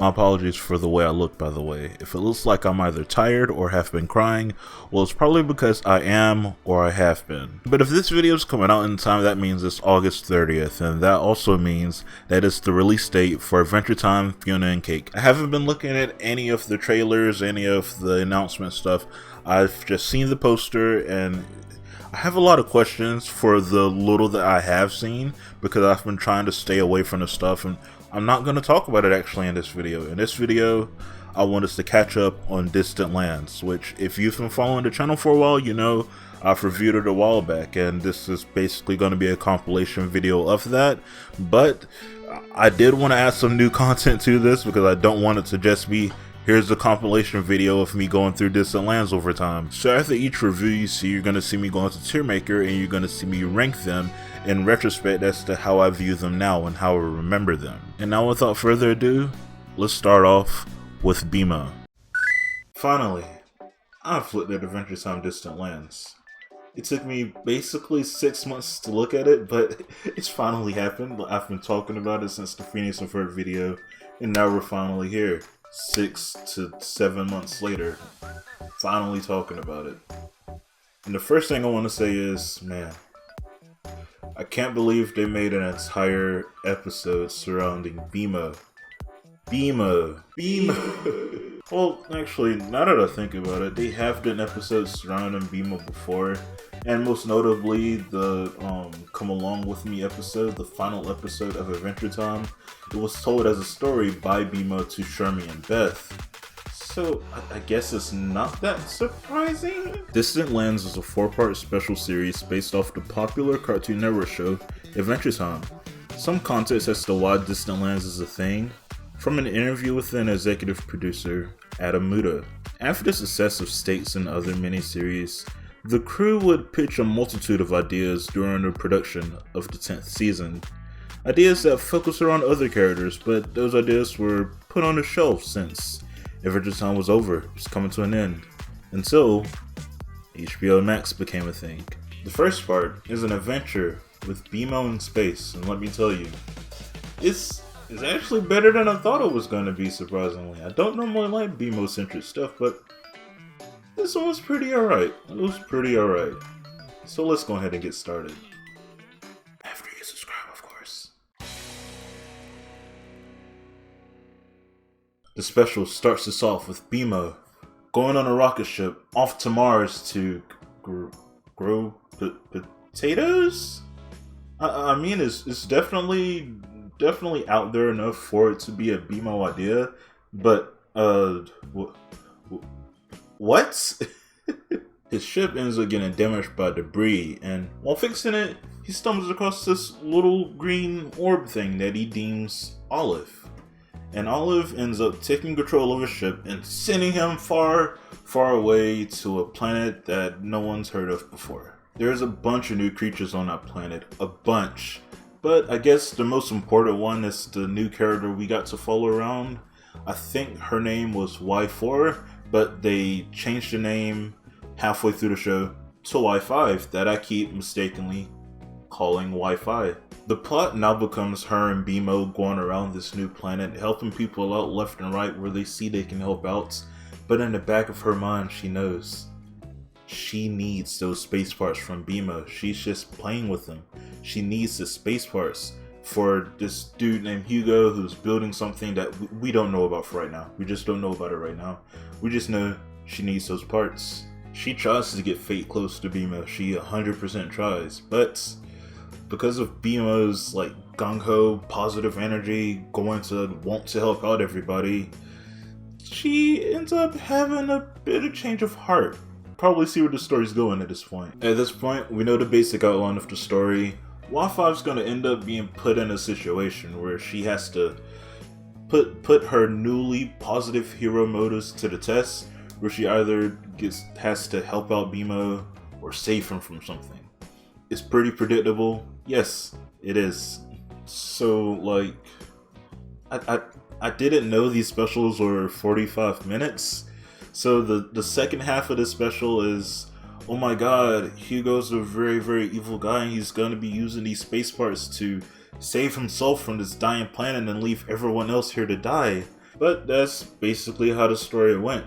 My apologies for the way I look, by the way. If it looks like I'm either tired or have been crying, well, it's probably because I am or I have been. But if this video is coming out in time, that means it's August 30th, and that also means that it's the release date for Adventure Time Fiona and Cake. I haven't been looking at any of the trailers, any of the announcement stuff. I've just seen the poster, and I have a lot of questions for the little that I have seen, because I've been trying to stay away from the stuff, and I'm not going to talk about it actually in this video. In this video, I want us to catch up on Distant Lands, which if you've been following the channel for a while, you know I've reviewed it a while back, and this is basically going to be a compilation video of that. But I did want to add some new content to this, because I don't want it to just be, here's a compilation video of me going through Distant Lands over time. So after each review you see, you're going to see me go into Tier Maker, and you're going to see me rank them in retrospect as to how I view them now and how I remember them. And now without further ado, let's start off with BMO. Finally, I've looked at Adventure Time Distant Lands. It took me basically 6 months to look at it, but it's finally happened. I've been talking about it since the Phoenix and Ferb video, and now we're finally here. 6 to 7 months later, finally talking about it. And the first thing I want to say is, man, I can't believe they made an entire episode surrounding BMO. BMO. Well, actually, now that I think about it, they have done episodes surrounding BMO before, and most notably the Come Along With Me episode, the final episode of Adventure Time. It was told as a story by BMO to Shermie and Beth. So, I guess it's not that surprising. Distant Lands is a 4-part special series based off the popular Cartoon Network show, Adventure Time. Some context as to why Distant Lands is a thing, from an interview with an executive producer, Adam Muda. After the success of Stakes and other miniseries, the crew would pitch a multitude of ideas during the production of the 10th season. Ideas that focus around other characters, but those ideas were put on the shelf since Adventure Time was over, it was coming to an end, until HBO Max became a thing. The first part is an adventure with BMO in space, and let me tell you, it's actually better than I thought it was going to be, surprisingly. I don't normally like BMO-centric stuff, but this one was pretty alright. It was pretty alright. So let's go ahead and get started. After you subscribe, of course. The special starts us off with BMO going on a rocket ship off to Mars to grow potatoes? I mean, it's definitely out there enough for it to be a BMO idea, but what? His ship ends up getting damaged by debris, and while fixing it, he stumbles across this little green orb thing that he deems Olive. And Olive ends up taking control of his ship and sending him far, far away to a planet that no one's heard of before. There's a bunch of new creatures on that planet, a bunch. But I guess the most important one is the new character we got to follow around. I think her name was Y4, but they changed the name halfway through the show to Y5 that I keep mistakenly calling Wi-Fi. The plot now becomes her and BMO going around this new planet, helping people out left and right where they see they can help out, but in the back of her mind she knows she needs those space parts from BMO. She's just playing with them. She needs the space parts for this dude named Hugo who's building something that we don't know about for right now. We just don't know about it right now. We just know she needs those parts. She tries to get Fate close to BMO. She 100% tries, but because of BMO's like gung-ho positive energy, going to want to help out everybody, she ends up having a bit of change of heart. Probably see where the story's going at this point. At this point, we know the basic outline of the story. Y5's gonna end up being put in a situation where she has to put her newly positive hero motives to the test, where she either has to help out BMO or save him from something. It's pretty predictable. Yes, it is. So, like, I didn't know these specials were 45 minutes. So the second half of this special is, oh my god, Hugo's a very, very evil guy, and he's gonna be using these space parts to save himself from this dying planet and leave everyone else here to die. But that's basically how the story went.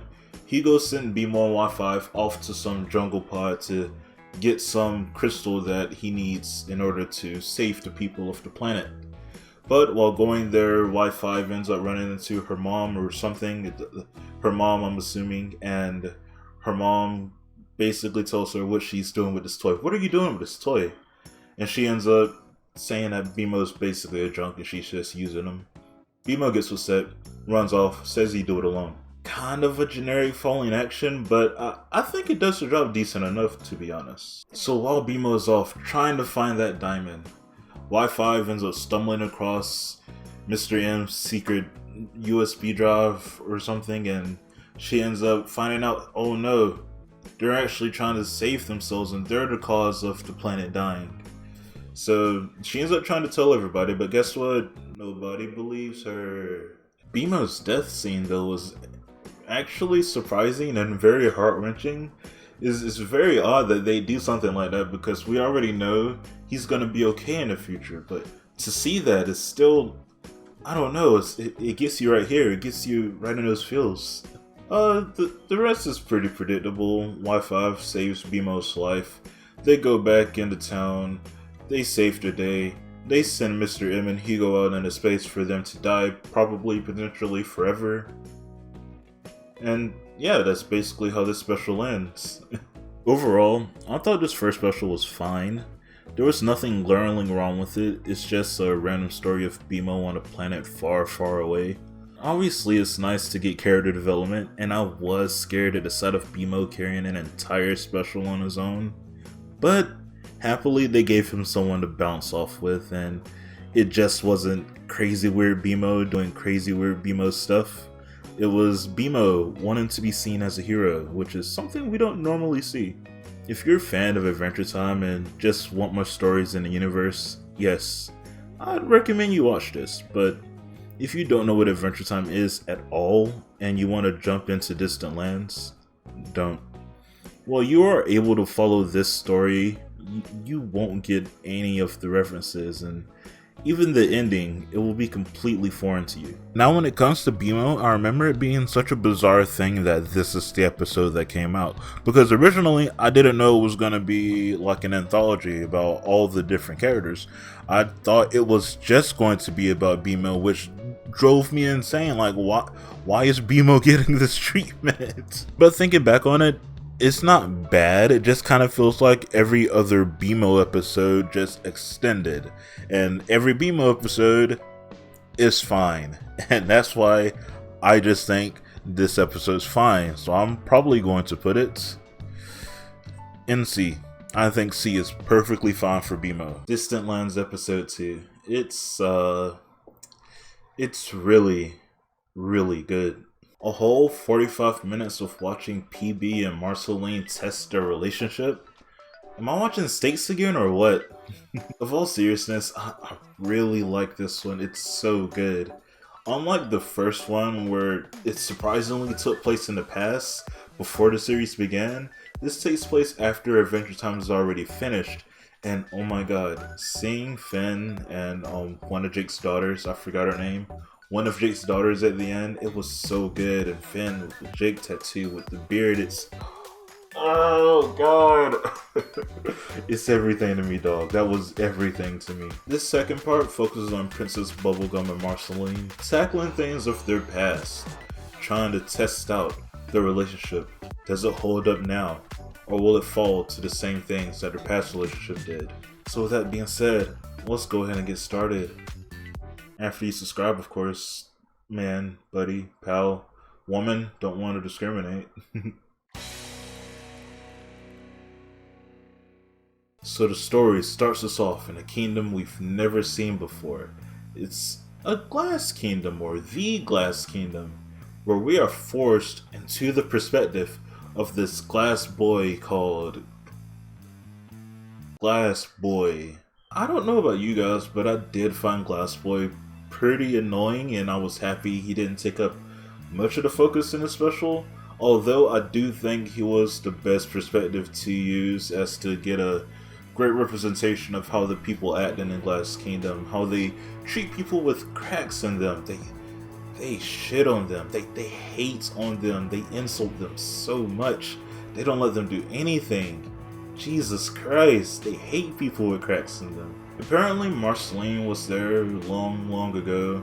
Higo sent Bimo and Y5 off to some jungle pod to get some crystal that he needs in order to save the people of the planet. But while going there, Y5 ends up running into her mom or something. Her mom, I'm assuming, and her mom basically tells her what she's doing with this toy. What are you doing with this toy? And she ends up saying that Bimo's basically a drunk and she's just using him. Bimo gets upset, runs off, says he'd do it alone. Kind of a generic falling action, but I think it does the job decent enough, to be honest. So while Bimo is off trying to find that diamond, Y5 ends up stumbling across Mr. M's secret USB drive or something, and she ends up finding out, oh no, they're actually trying to save themselves and they're the cause of the planet dying. So she ends up trying to tell everybody, but guess what? Nobody believes her. Bimo's death scene, though, was actually surprising and very heart-wrenching. It's very odd that they do something like that because we already know he's gonna be okay in the future, but to see that is still, I don't know, it gets you right here, it gets you right in those feels. The rest is pretty predictable. Y5 saves Bimo's life, they go back into town, they save the day, they send Mr. M and Higo out into space for them to die, probably, potentially forever. And yeah, that's basically how this special ends. Overall, I thought this first special was fine. There was nothing glaringly wrong with it, it's just a random story of Bimo on a planet far, far away. Obviously it's nice to get character development, and I was scared at the sight of Bimo carrying an entire special on his own. But happily they gave him someone to bounce off with, and it just wasn't crazy weird Bimo doing crazy weird Bimo stuff. It was Bimo wanting to be seen as a hero, which is something we don't normally see. If you're a fan of Adventure Time and just want more stories in the universe, yes, I'd recommend you watch this, but if you don't know what Adventure Time is at all and you want to jump into distant lands, don't. While you are able to follow this story, you won't get any of the references, and even the ending, it will be completely foreign to you. Now when it comes to Bimo, I remember it being such a bizarre thing that this is the episode that came out. Because originally, I didn't know it was going to be like an anthology about all the different characters. I thought it was just going to be about Bimo, which drove me insane. Like, why is Bimo getting this treatment? But thinking back on it, it's not bad, it just kind of feels like every other Bimo episode just extended. And every Bimo episode is fine. And that's why I just think this episode's fine. So I'm probably going to put it in C. I think C is perfectly fine for Bimo. Distant Lands episode 2. It's really, really good. A whole 45 minutes of watching PB and Marceline test their relationship? Am I watching Stakes again or what? Of all seriousness, I really like this one. It's so good. Unlike the first one where it surprisingly took place in the past, before the series began, this takes place after Adventure Time is already finished. And oh my god, seeing Finn and one of Jake's daughters, I forgot her name, one of Jake's daughters at the end, it was so good. And Finn with the Jake tattoo with the beard, it's, oh god. It's everything to me, dog. That was everything to me. This second part focuses on Princess Bubblegum and Marceline tackling things of their past, trying to test out their relationship. Does it hold up now, or will it fall to the same things that their past relationship did? So with that being said, let's go ahead and get started. After you subscribe, of course. Man, buddy, pal, woman, don't want to discriminate. So the story starts us off in a kingdom we've never seen before. It's a glass kingdom, or the glass kingdom, where we are forced into the perspective of this glass boy called Glass Boy. I don't know about you guys, but I did find Glass Boy pretty annoying, and I was happy he didn't take up much of the focus in the special. Although I do think he was the best perspective to use as to get a great representation of how the people act in the Glass Kingdom, how they treat people with cracks in them. They they shit on them. They hate on them. They insult them so much. They don't let them do anything. Jesus Christ, they hate people with cracks in them. Apparently Marceline was there long ago.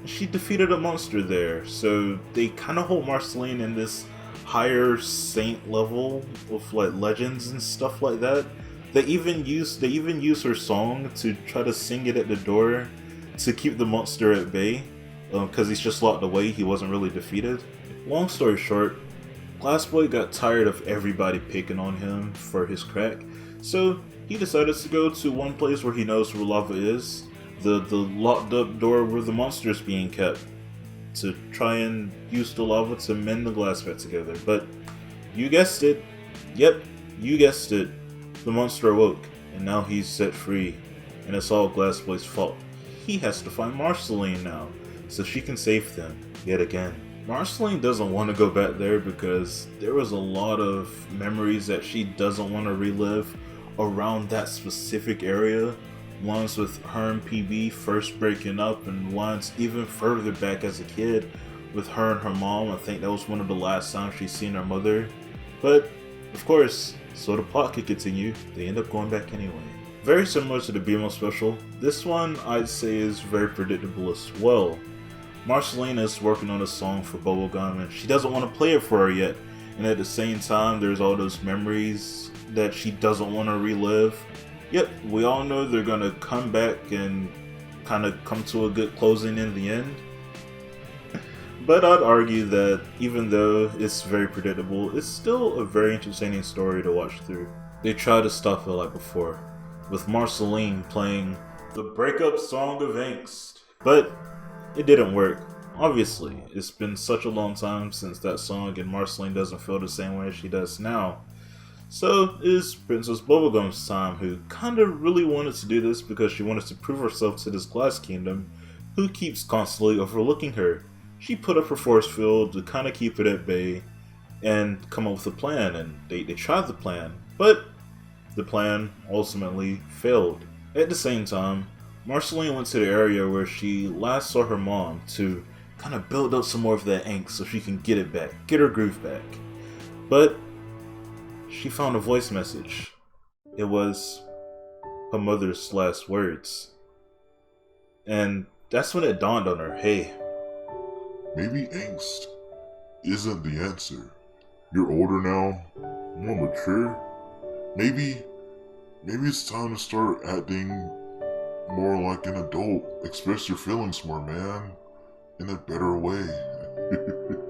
She defeated a monster there, so they kind of hold Marceline in this higher saint level of like legends and stuff like that. They even use her song to try to sing it at the door to keep the monster at bay, because he's just locked away. He wasn't really defeated. Long story short, Glassboy got tired of everybody picking on him for his crack, so he decided to go to one place where he knows where lava is, the locked up door where the monster is being kept, to try and use the lava to mend the glass back together. But you guessed it, yep, you guessed it, the monster awoke, and now he's set free, and it's all Glassboy's fault. He has to find Marceline now, so she can save them, yet again. Marceline doesn't want to go back there because there was a lot of memories that she doesn't want to relive around that specific area. Ones with her and PB first breaking up, and ones even further back as a kid with her and her mom. I think that was one of the last times she's seen her mother. But, of course, so the plot could continue, they end up going back anyway. Very similar to the BMO special, this one I'd say is very predictable as well. Marceline is working on a song for Bubblegum and she doesn't want to play it for her yet, and at the same time there's all those memories that she doesn't want to relive. Yep, we all know they're gonna come back and kind of come to a good closing in the end. But I'd argue that even though it's very predictable, it's still a very entertaining story to watch through. They tried to stop it like before, with Marceline playing the breakup song of angst, but it didn't work. Obviously, it's been such a long time since that song and Marceline doesn't feel the same way as she does now. So it is Princess Bubblegum's time, who kinda really wanted to do this because she wanted to prove herself to this Glass Kingdom, who keeps constantly overlooking her. She put up her force field to kinda keep it at bay and come up with a plan, and they tried the plan, but the plan ultimately failed. At the same time, Marceline went to the area where she last saw her mom to kind of build up some more of that angst so she can get it back, get her groove back. But she found a voice message. It was her mother's last words. And that's when it dawned on her, hey, maybe angst isn't the answer. You're older now, more mature. Maybe it's time to start acting more like an adult. Express your feelings more, man. In a better way.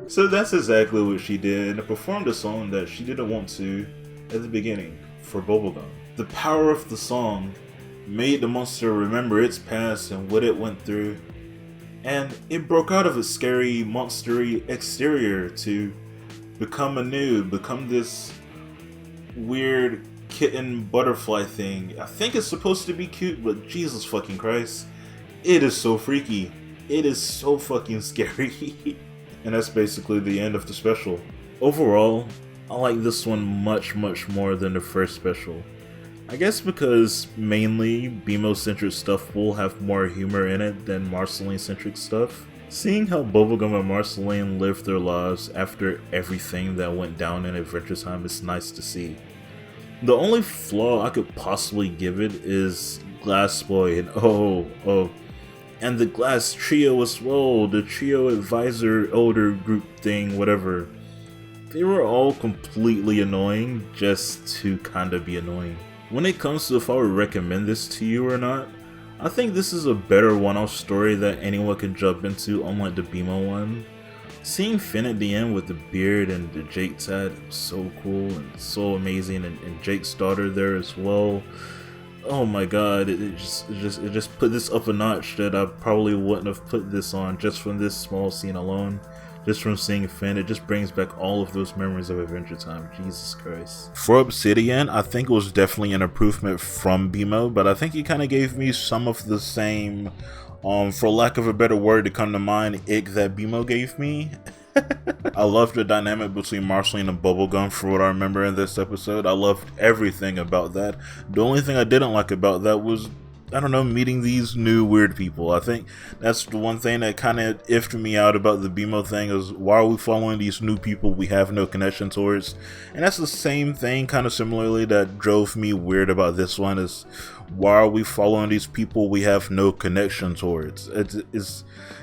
So that's exactly what she did, and performed a song that she didn't want to at the beginning for Bubblegum. The power of the song made the monster remember its past and what it went through, and it broke out of its scary, monstery exterior to become this weird kitten butterfly thing. I think it's supposed to be cute, but Jesus fucking Christ, it is so freaky. It is so fucking scary. And that's basically the end of the special. Overall, I like this one much more than the first special. I guess because mainly BMO-centric stuff will have more humor in it than Marceline-centric stuff. Seeing how Bubblegum and Marceline lived their lives after everything that went down in Adventure Time is nice to see. The only flaw I could possibly give it is Glassboy and and the Glass Trio as well, the Trio Advisor Elder Group thing, whatever. They were all completely annoying just to kinda be annoying. When it comes to if I would recommend this to you or not, I think this is a better one-off story that anyone can jump into, unlike the BMO one. Seeing Finn at the end with the beard and the Jake tat was so cool and so amazing, and Jake's daughter there as well. Oh my god, it just put this up a notch that I probably wouldn't have put this on just from this small scene alone. Just from seeing Finn, it just brings back all of those memories of Adventure Time. Jesus Christ. For Obsidian, I think it was definitely an improvement from BMO, but I think it kind of gave me some of the same, for lack of a better word to come to mind, ick that BMO gave me. I loved the dynamic between Marceline and Bubblegum for what I remember in this episode. I loved everything about that. The only thing I didn't like about that was I don't know, meeting these new weird people. I think that's the one thing that kind of iffed me out about the BMO thing, is why are we following these new people we have no connection towards? And that's the same thing, kind of similarly, that drove me weird about this one, is why are we following these people we have no connection towards?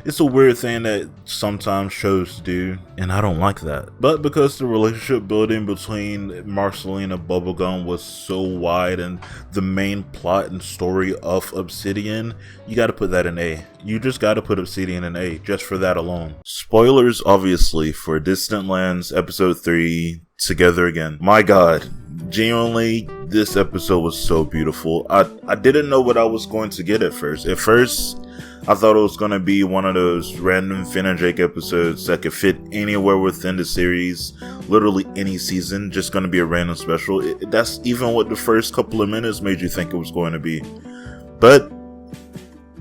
It's a weird thing that sometimes shows do, and I don't like that. But because the relationship building between Marceline and Bubblegum was so wide, and the main plot and story of Obsidian, you gotta put that in A. You just gotta put Obsidian in A, just for that alone. Spoilers, obviously, for Distant Lands Episode 3, Together Again. My god, genuinely, this episode was so beautiful. I didn't know what I was going to get at first. At first, I thought it was going to be one of those random Finn and Jake episodes that could fit anywhere within the series, literally any season, just going to be a random special. That's even what the first couple of minutes made you think it was going to be. But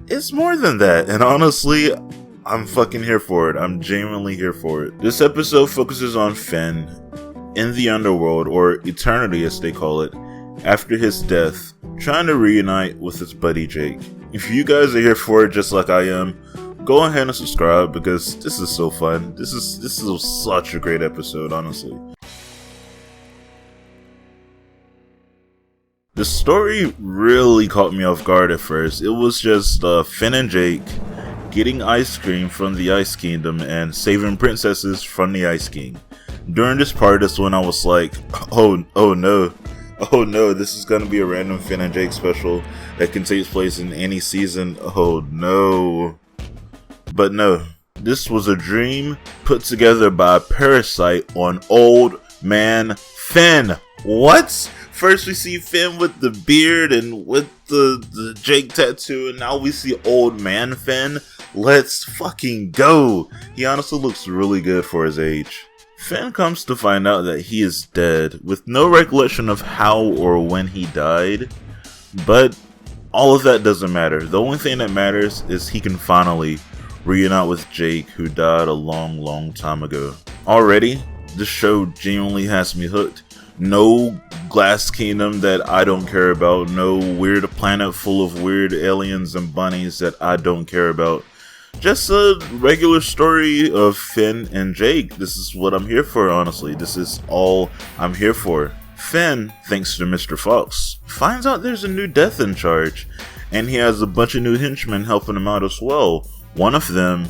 it's more than that, and honestly, I'm fucking here for it. I'm genuinely here for it. This episode focuses on Finn in the underworld, or eternity as they call it, after his death, trying to reunite with his buddy Jake. If you guys are here for it just like I am, go ahead and subscribe, because this is so fun. This is such a great episode, honestly. The story really caught me off guard at first. It was just Finn and Jake getting ice cream from the Ice Kingdom and saving princesses from the Ice King. During this part, that's when I was like, oh no, this is gonna be a random Finn and Jake special that can take place in any season. Oh no. But no, this was a dream put together by a parasite on old man Finn. What? First we see Finn with the beard and with the Jake tattoo, and now we see old man Finn. Let's fucking go. He honestly looks really good for his age. Finn comes to find out that he is dead, with no recollection of how or when he died, but all of that doesn't matter. The only thing that matters is he can finally reunite with Jake, who died a long time ago. Already, this show genuinely has me hooked. No Glass Kingdom that I don't care about, no weird planet full of weird aliens and bunnies that I don't care about. Just a regular story of Finn and Jake. This is what I'm here for, honestly. This is all I'm here for. Finn, thanks to Mr. Fox, finds out there's a new death in charge, and he has a bunch of new henchmen helping him out as well. One of them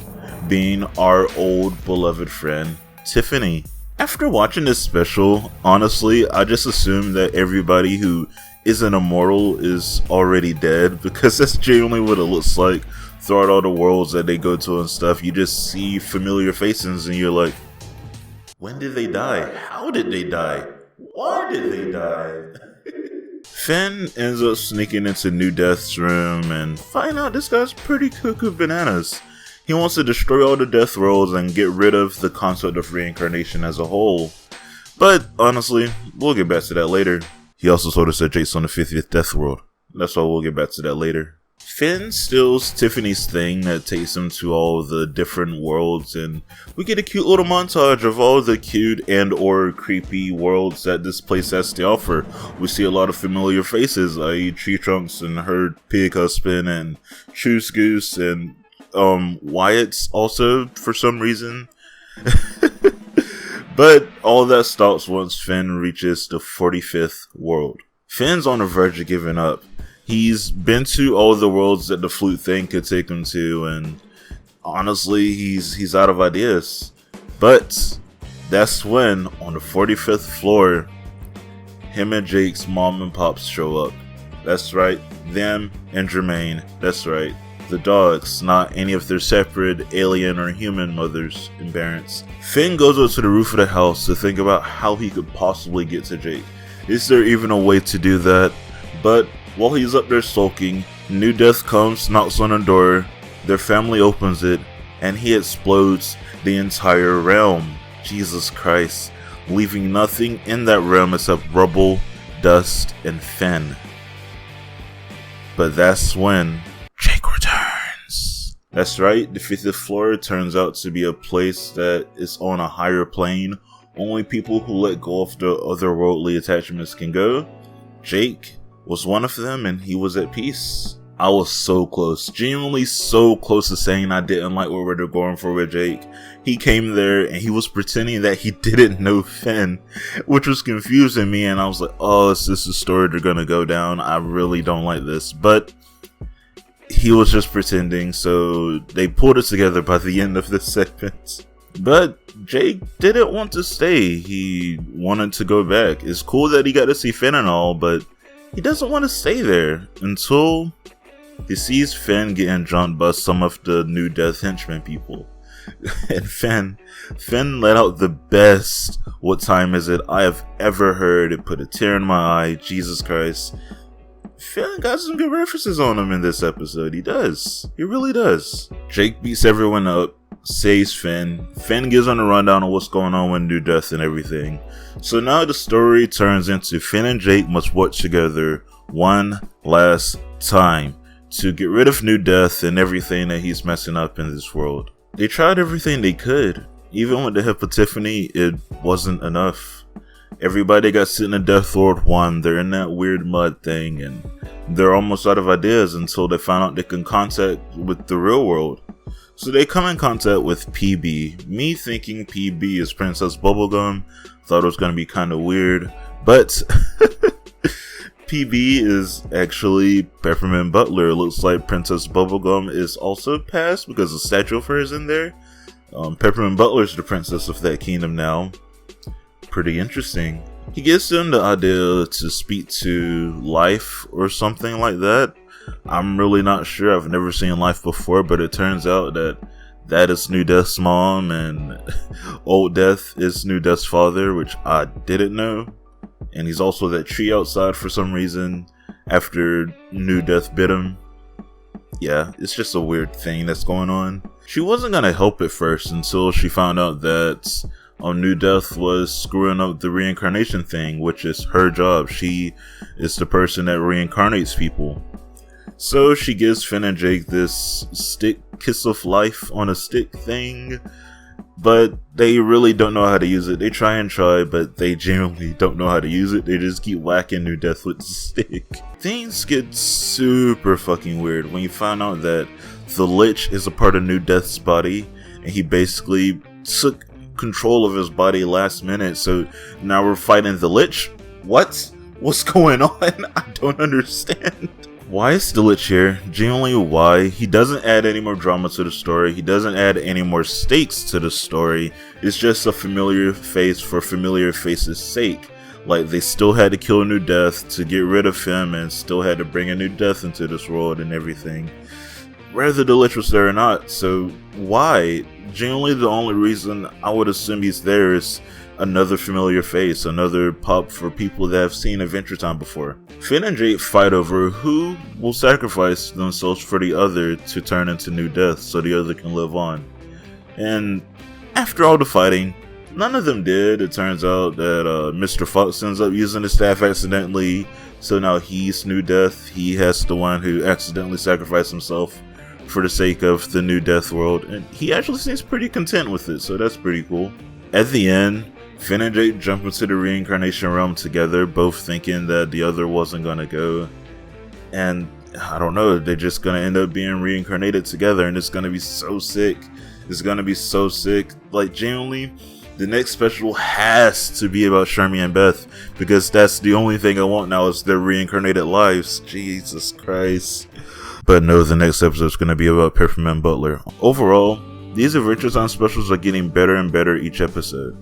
being our old beloved friend, Tiffany. After watching this special, honestly, I just assumed that everybody who isn't immortal is already dead, because that's genuinely what it looks like. Throughout all the worlds that they go to and stuff, you just see familiar faces and you're like, when did they die? How did they die? Why did they die? Finn ends up sneaking into New Death's room and find out this guy's pretty cuckoo bananas. He wants to destroy all the death worlds and get rid of the concept of reincarnation as a whole. But honestly, we'll get back to that later. He also sort of said Jake's on the 50th death world. That's why we'll get back to that later. Finn steals Tiffany's thing that takes him to all the different worlds, and we get a cute little montage of all the cute and or creepy worlds that this place has to offer. We see a lot of familiar faces, i.e. Tree Trunks and her pig husband, and Choose Goose, and Wyatt's also for some reason. But all that stops once Finn reaches the 45th world. Finn's on the verge of giving up. He's been to all the worlds that the flute thing could take him to, and honestly, he's out of ideas. But that's when, on the 45th floor, him and Jake's mom and pops show up. That's right, them and Jermaine. That's right, the dogs, not any of their separate alien or human mothers and parents. Finn goes up to the roof of the house to think about how he could possibly get to Jake. Is there even a way to do that? But while he's up there sulking, New Death comes, knocks on the door, their family opens it, and he explodes the entire realm. Jesus Christ, leaving nothing in that realm except rubble, dust, and Finn. But that's when Jake returns. That's right, the 50th floor turns out to be a place that is on a higher plane. Only people who let go of their otherworldly attachments can go. Jake was one of them, and he was at peace. I was so close, genuinely so close to saying I didn't like what they're going for with Jake. He came there and he was pretending that he didn't know Finn, which was confusing me, and I was like, oh, is this the story they're gonna go down? I really don't like this. But he was just pretending, so they pulled it together by the end of this segment. But Jake didn't want to stay. He wanted to go back. It's cool that he got to see Finn and all, but he doesn't want to stay there until he sees Finn getting jumped by some of the New Death henchmen people. And Finn let out the best "what time is it" I have ever heard. It put a tear in my eye. Jesus Christ. Finn got some good references on him in this episode. He does. He really does. Jake beats everyone up, saves Finn. Finn gives on a rundown of what's going on with New Death and everything. So now the story turns into Finn and Jake must work together one last time to get rid of New Death and everything that he's messing up in this world. They tried everything they could. Even with the help of Tiffany, it wasn't enough. Everybody got sent in Death Lord 1. They're in that weird mud thing, and they're almost out of ideas until they find out they can contact with the real world. So they come in contact with PB. Me thinking PB is Princess Bubblegum. Thought it was going to be kind of weird. But PB is actually Peppermint Butler. It looks like Princess Bubblegum is also passed because a statue of her is in there. Peppermint Butler is the princess of that kingdom now. Pretty interesting. He gives them the idea to speak to Life or something like that. I'm really not sure. I've never seen Life before, but it turns out that is New Death's mom and Old Death is New Death's father, which I didn't know. And he's also that tree outside for some reason after New Death bit him. Yeah, it's just a weird thing that's going on. She wasn't gonna help at first until she found out that New Death was screwing up the reincarnation thing, which is her job. She is the person that reincarnates people. So she gives Finn and Jake this stick kiss of life on a stick thing, but they really don't know how to use it. They try, but they genuinely don't know how to use it. They just keep whacking New Death with the stick. Things get super fucking weird when you find out that the Lich is a part of New Death's body, and he basically took control of his body last minute. So now we're fighting the Lich? What's going on? I don't understand. Why is the Lich here? Genuinely why? He doesn't add any more drama to the story. He doesn't add any more stakes to the story. It's just a familiar face for familiar face's sake. Like, they still had to kill New Death to get rid of him and still had to bring a New Death into this world and everything. Whether the Lich was there or not, so why? Genuinely the only reason I would assume he's there is another familiar face, another pop for people that have seen Adventure Time before. Finn and Jake fight over who will sacrifice themselves for the other to turn into New Death so the other can live on. And after all the fighting, none of them did. It turns out that Mr. Fox ends up using his staff accidentally, so now he's New Death. He has the one who accidentally sacrificed himself for the sake of the New Death world, and he actually seems pretty content with it, so that's pretty cool. At the end, Finn and Jake jump into the reincarnation realm together, both thinking that the other wasn't gonna go, and I don't know, they're just gonna end up being reincarnated together, and it's gonna be so sick. It's gonna be so sick. Like, genuinely, the next special has to be about Shermie and Beth, because that's the only thing I want now is their reincarnated lives. Jesus Christ. But no, the next episode is going to be about Peppermint Butler. Overall, these Adventure Time specials are getting better and better each episode.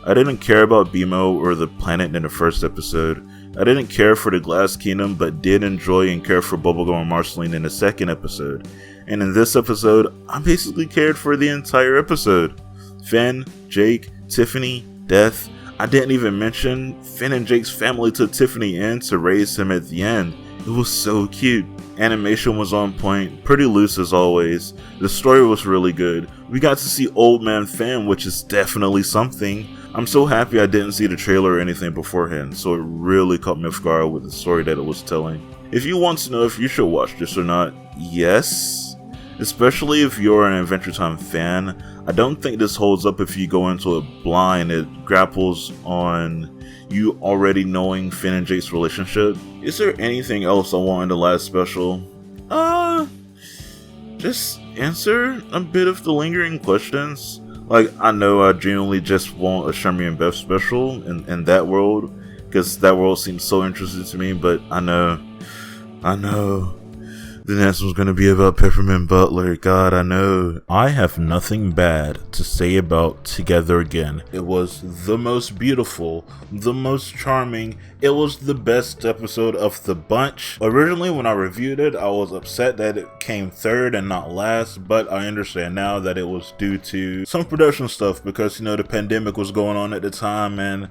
I didn't care about BMO or the planet in the first episode. I didn't care for the Glass Kingdom, but did enjoy and care for Bubblegum and Marceline in the second episode. And in this episode, I basically cared for the entire episode. Finn, Jake, Tiffany, Death. I didn't even mention Finn and Jake's family took Tiffany in to raise him at the end. It was so cute. Animation was on point, pretty loose as always. The story was really good. We got to see Old Man Finn, which is definitely something. I'm so happy I didn't see the trailer or anything beforehand, so it really caught me off guard with the story that it was telling. If you want to know if you should watch this or not, yes. Especially if you're an Adventure Time fan. I don't think this holds up if you go into it blind. It grapples on you already knowing Finn and Jake's relationship. Is there anything else I want in the last special? Just answer a bit of the lingering questions. Like, I know I genuinely just want a Shermie and Beth special in that world, because that world seems so interesting to me, but I know the next one's gonna be about Peppermint Butler. God, I know. I have nothing bad to say about Together Again. It was the most beautiful, the most charming. It was the best episode of the bunch. Originally, when I reviewed it, I was upset that it came third and not last, but I understand now that it was due to some production stuff because, the pandemic was going on at the time and,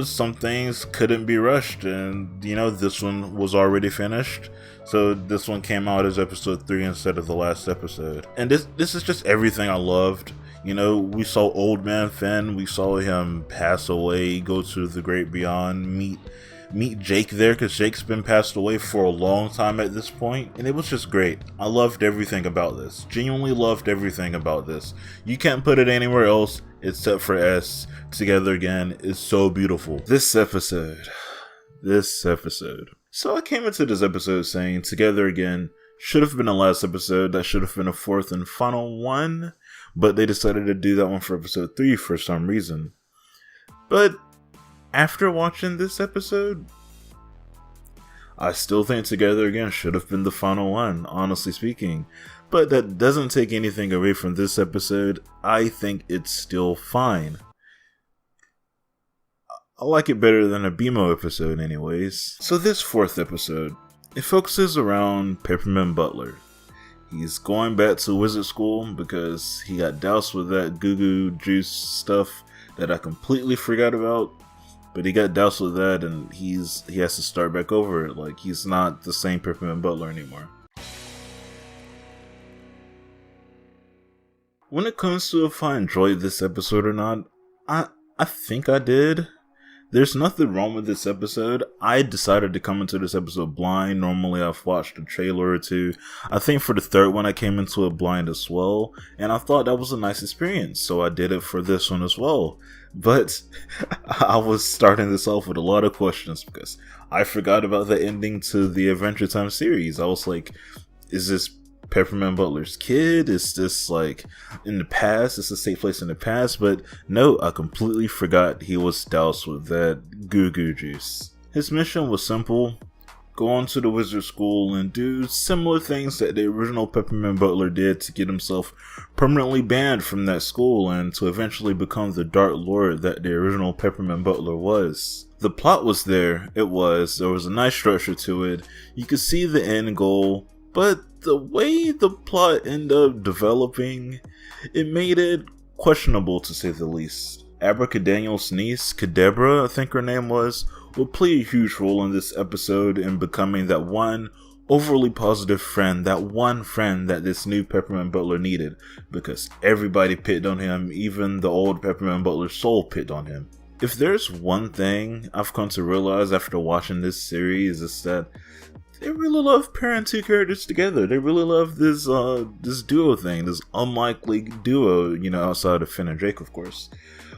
some things couldn't be rushed and, this one was already finished. So this one came out as episode 3 instead of the last episode. And this is just everything I loved. We saw Old Man Finn, we saw him pass away, go to the great beyond, meet Jake there, because Jake's been passed away for a long time at this point, and it was just great. I loved everything about this. Genuinely loved everything about this. You can't put it anywhere else except for S. Together Again is so beautiful. This episode. So I came into this episode saying Together Again should have been the last episode. That should have been a fourth and final one, but they decided to do that one for episode 3 for some reason. But after watching this episode, I still think Together Again should have been the final one, honestly speaking. But that doesn't take anything away from this episode. I think it's still fine. I like it better than a BMO episode anyways. So this fourth episode, it focuses around Peppermint Butler. He's going back to wizard school because he got doused with that goo juice stuff that I completely forgot about. But he got doused with that and he has to start back over. Like, he's not the same Peppermint Butler anymore. When it comes to if I enjoyed this episode or not, I think I did. There's nothing wrong with this episode. I decided to come into this episode blind. Normally I've watched a trailer or two. I think for the third one I came into it blind as well. And I thought that was a nice experience. So I did it for this one as well. But I was starting this off with a lot of questions because I forgot about the ending to the Adventure Time series. I was like, is this Peppermint Butler's kid? Is this like in the past? Is this take place in the past? But no, I completely forgot he was doused with that goo juice. His mission was simple: go on to the wizard school and do similar things that the original Peppermint Butler did to get himself permanently banned from that school and to eventually become the Dark Lord that the original Peppermint Butler was. The plot was there. There was a nice structure to it. You could see the end goal, but the way the plot ended up developing, it made it questionable to say the least. Abracadaniel's niece, Kadebra, I think her name was, will play a huge role in this episode in becoming that one overly positive friend, that one friend that this new Peppermint Butler needed, because everybody picked on him, even the old Peppermint Butler's soul picked on him. If there's one thing I've come to realize after watching this series, is that they really love pairing two characters together. They really love this duo thing, this unlikely duo, outside of Finn and Jake, of course.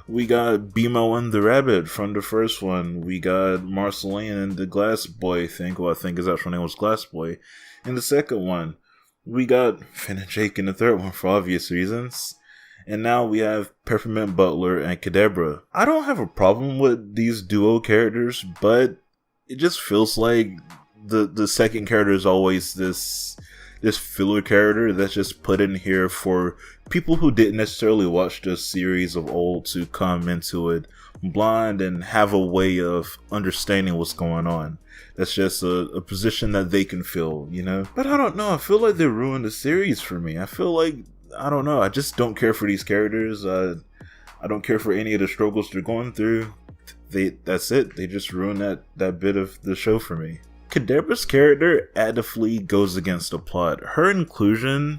We got Bimo and the Rabbit from the first one. We got Marceline and the Glass Boy thing, who I think his actual name was Glass Boy, in the second one. We got Finn and Jake in the third one for obvious reasons. And now we have Peppermint Butler and Kadebra. I don't have a problem with these duo characters, but it just feels like the second character is always this filler character that's just put in here for people who didn't necessarily watch the series of old to come into it blind and have a way of understanding what's going on. That's just a position that they can fill, But I don't know, I feel like they ruined the series for me. I feel like, I don't know, I just don't care for these characters. I don't care for any of the struggles they're going through. That's it. They just ruined that bit of the show for me. Kadebra's character actively goes against the plot. Her inclusion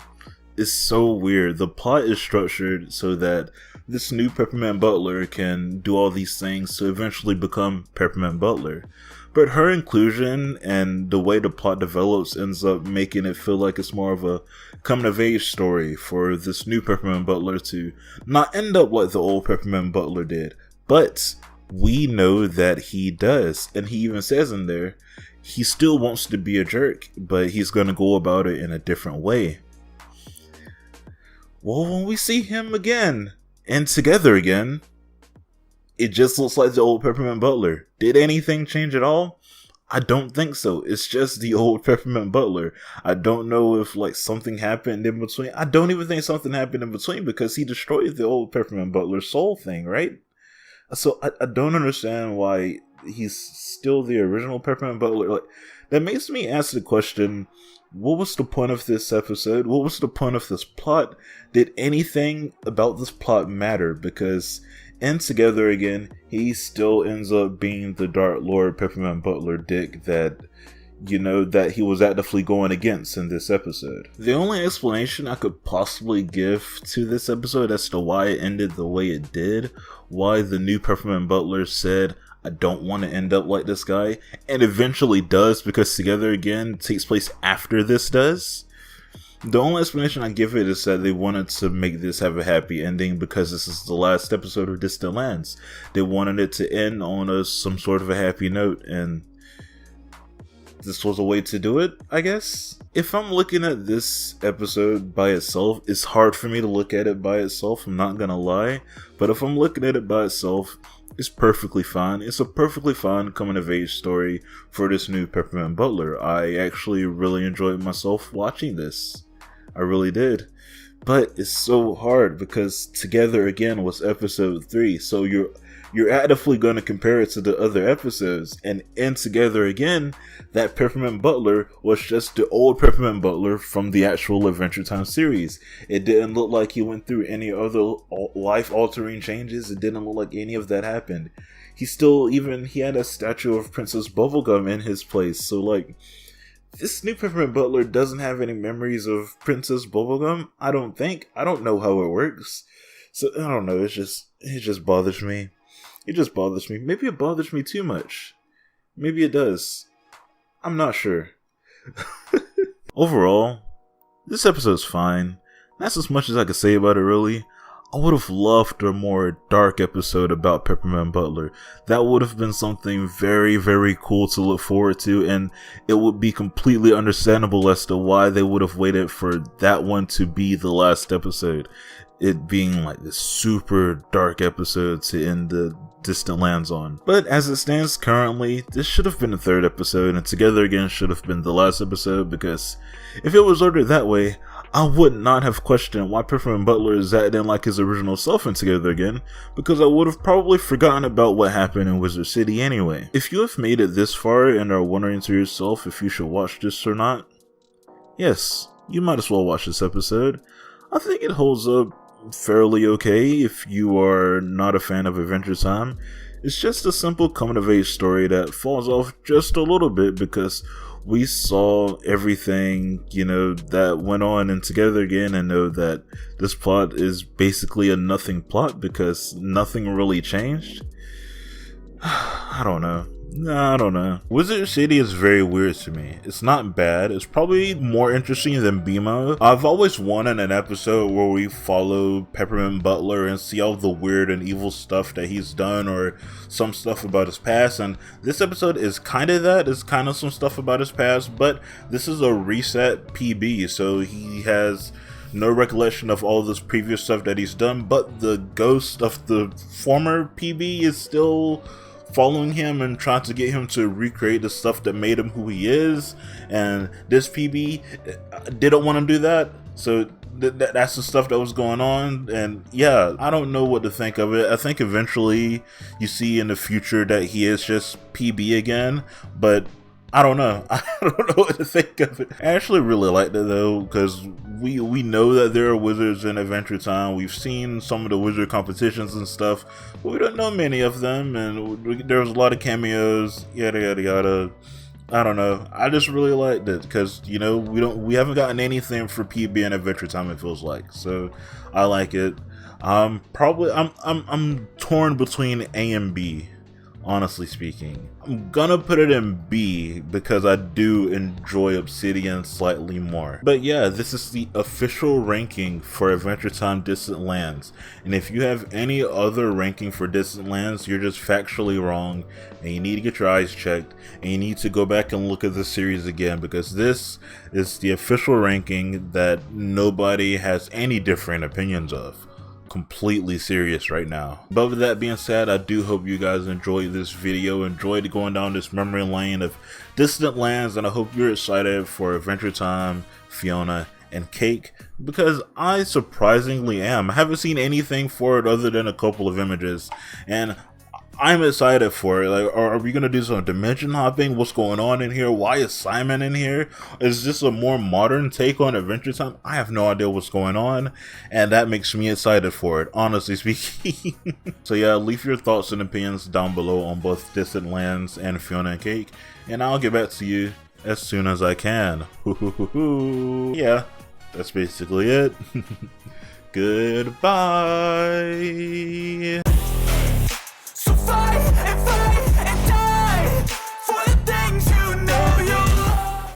is so weird. The plot is structured so that this new Peppermint Butler can do all these things to eventually become Peppermint Butler. But her inclusion and the way the plot develops ends up making it feel like it's more of a coming-of-age story for this new Peppermint Butler to not end up like the old Peppermint Butler did. But we know that he does, and he even says in there, he still wants to be a jerk, but he's gonna go about it in a different way. Well, when we see him again, and together again, it just looks like the old Peppermint Butler. Did anything change at all? I don't think so. It's just the old Peppermint Butler. I don't know if like something happened in between. I don't even think something happened in between because he destroyed the old Peppermint Butler soul thing, right? So I don't understand why he's still the original Peppermint Butler. Like, that makes me ask the question, what was the point of this episode? What was the point of this plot? Did anything about this plot matter? Because in Together Again, he still ends up being the Dark Lord Peppermint Butler dick that, you know, that he was actively going against in this episode. The only explanation I could possibly give to this episode as to why it ended the way it did, why the new Peppermint Butler said, I don't want to end up like this guy, and eventually does, because Together Again takes place after this does. The only explanation I give it is that they wanted to make this have a happy ending because this is the last episode of Distant Lands. They wanted it to end on some sort of a happy note, and this was a way to do it, I guess. If I'm looking at this episode by itself, it's hard for me to look at it by itself, I'm not gonna lie. But if I'm looking at it by itself, it's perfectly fine. It's a perfectly fine coming-of-age story for this new Peppermint Butler. I actually really enjoyed myself watching this. I really did. But it's so hard because Together Again was episode 3, so you're actively going to compare it to the other episodes, and in Together Again, that Peppermint Butler was just the old Peppermint Butler from the actual Adventure Time series. It didn't look like he went through any other life-altering changes. It didn't look like any of that happened. He had a statue of Princess Bubblegum in his place, so like, this new Peppermint Butler doesn't have any memories of Princess Bubblegum, I don't think. I don't know how it works. So, I don't know, it just bothers me. It just bothers me. Maybe it bothers me too much. Maybe it does. I'm not sure. Overall, this episode's fine. That's as much as I could say about it, really. I would have loved a more dark episode about Peppermint Butler. That would have been something very, very cool to look forward to, and it would be completely understandable as to why they would have waited for that one to be the last episode. It being like this super dark episode to end the Distant Lands on. But as it stands currently, this should have been the 3rd episode, and Together Again should have been the last episode, because if it was ordered that way, I would not have questioned why Peppermint Butler is acting like his original self in Together Again, because I would have probably forgotten about what happened in Wizard City anyway. If you have made it this far and are wondering to yourself if you should watch this or not, yes, you might as well watch this episode. I think it holds up fairly okay if you are not a fan of Adventure Time. It's just a simple coming-of-age story that falls off just a little bit because we saw everything, you know, that went on in Together Again, and know that this plot is basically a nothing plot because nothing really changed. I don't know. Wizard City is very weird to me. It's not bad. It's probably more interesting than BMO. I've always wanted an episode where we follow Peppermint Butler and see all the weird and evil stuff that he's done, or some stuff about his past, and this episode is kind of that. It's kind of some stuff about his past, but this is a reset PB, so he has no recollection of all this previous stuff that he's done, but the ghost of the former PB is still following him and trying to get him to recreate the stuff that made him who he is, and this PB didn't want to do that, so that's the stuff that was going on. And yeah, I don't know what to think of it. I think eventually you see in the future that he is just PB again, but I don't know. I don't know what to think of it. I actually really liked it though, because we know that there are wizards in Adventure Time. We've seen some of the wizard competitions and stuff, but we don't know many of them, and there was a lot of cameos, yada yada yada. I don't know. I just really liked it because, you know, we haven't gotten anything for PB in Adventure Time, it feels like. So I like it. I'm torn between A and B honestly speaking. I'm gonna put it in B because I do enjoy Obsidian slightly more. But yeah, this is the official ranking for Adventure Time Distant Lands. And if you have any other ranking for Distant Lands, you're just factually wrong, and you need to get your eyes checked, and you need to go back and look at the series again, because this is the official ranking that nobody has any different opinions of. Completely serious right now. But with that being said, I do hope you guys enjoyed this video, enjoyed going down this memory lane of Distant Lands, and I hope you're excited for Adventure Time, Fiona, and Cake, because I surprisingly am. I haven't seen anything for it other than a couple of images, and I'm excited for it. Like, are we gonna do some dimension hopping? What's going on in here? Why is Simon in here? Is this a more modern take on Adventure Time? I have no idea what's going on, and that makes me excited for it, honestly speaking. So yeah, leave your thoughts and opinions down below on both Distant Lands and Fiona and Cake, and I'll get back to you as soon as I can. Yeah, that's basically it. Goodbye.